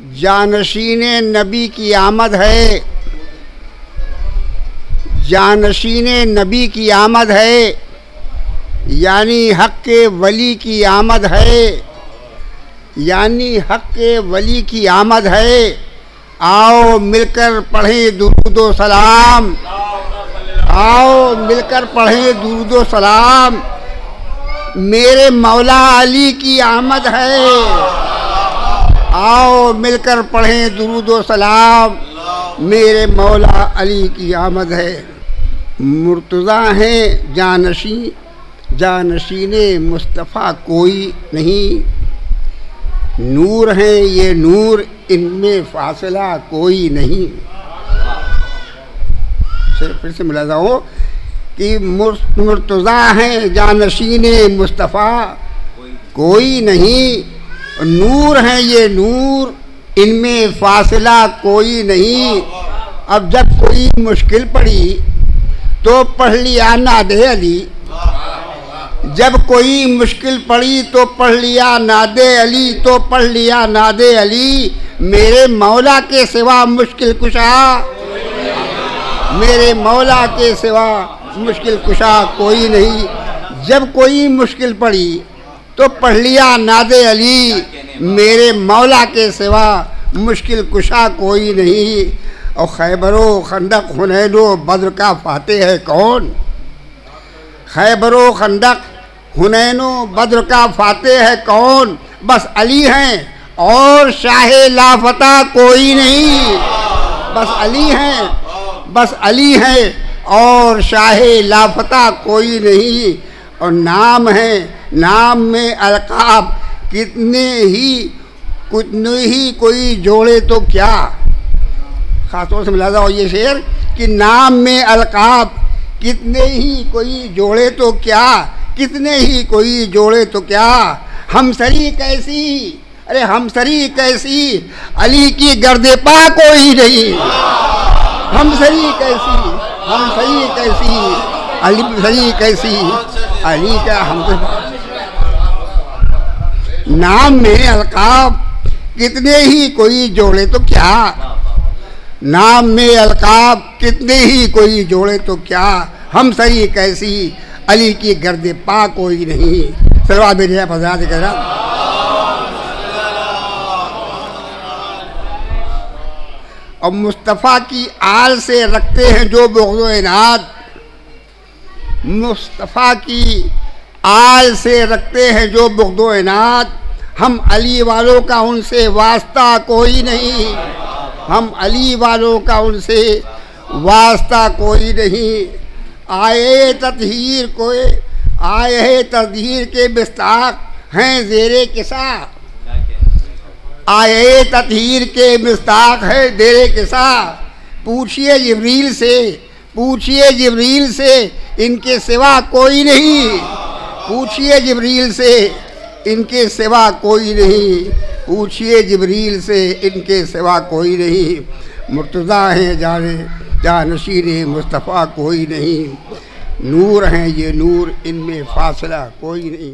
जानशीन नबी की आमद है, जानशीन नबी की आमद है, यानी हक़ के वली की आमद है, यानी हक़ के वली की आमद है। आओ मिलकर पढ़ें दुरूदो सलाम, आओ मिलकर पढ़ें दुरूदो सलाम, मेरे मौला अली की आमद है। आओ मिलकर पढ़ें दुरूदो सलाम, मेरे मौला अली की आमद है। मुर्तज़ा हैं जानशी, जानशीने मुस्तफ़ा कोई नहीं, नूर हैं ये नूर, इनमें फासला कोई नहीं। फिर से मिला जाओ कि मुर्तज़ा हैं जानशीने मुस्तफ़ा कोई नहीं, नूर हैं ये नूर, इनमें फासला कोई नहीं। अब जब कोई मुश्किल पड़ी तो पढ़ लिया नादे अली, जब कोई मुश्किल पड़ी तो पढ़ लिया नादे अली, तो पढ़ लिया नादे अली, मेरे मौला के सिवा मुश्किल कुशा, मेरे मौला के सिवा मुश्किल कुशा कोई नहीं। जब कोई मुश्किल पड़ी तो पढ़ लिया नादे अली, मेरे मौला के सिवा मुश्किल कुशा कोई नहीं। और खैबरो खंदक हुनैनो बद्र का फातेह है कौन, खैबरो खंदक हुनैनो बद्र का फातेह है कौन, बस अली हैं और शाहे लाफता कोई नहीं। बस अली हैं, बस अली हैं और शाहे लाफता कोई नहीं। और नाम है, नाम में अलकाब कितने ही कोई जोड़े तो क्या। खासतौर से मिला जाओ ये शेर कि नाम में अलकाब कितने ही कोई जोड़े तो क्या, कितने ही कोई जोड़े तो क्या। हमसरी कैसी, अरे हमसरी कैसी, अली की गर्दे पा कोई नहीं। हमसरी कैसी, हमसरी कैसी, अली सरी कैसी, अली का हम। नाम में अलकाब कितने ही कोई जोड़े तो क्या, नाम में अलकाब कितने ही कोई जोड़े तो क्या। हम सही कैसी, अली की गर्दे पा कोई नहीं। सलवा बेरिया फजाद कह रहा। और मुस्तफ़ा की आल से रखते हैं जो बुग़्ज़ो इनाद, मुस्तफ़ा की आल से रखते हैं जो बुग़्ज़ो इनाद, हम अली वालों का उनसे वास्ता कोई नहीं, हम अली वालों का उनसे वास्ता कोई नहीं। आए ततहीर कोई, आए ततहीर के बिस्ताक हैं ज़ेरे किसा, आए ततहीर के बिस्ताक है ज़ेरे किसा। पूछिए जिब्रील से, पूछिए जिब्रील से, इनके सिवा कोई नहीं। पूछिए जिब्रील से, इनके सिवा कोई नहीं। पूछिए जिब्रील से, इनके सिवा कोई नहीं। मुर्तज़ा हैं जाने जानशीन मुस्तफ़ा कोई नहीं, नूर हैं ये नूर, इनमें फासला कोई नहीं।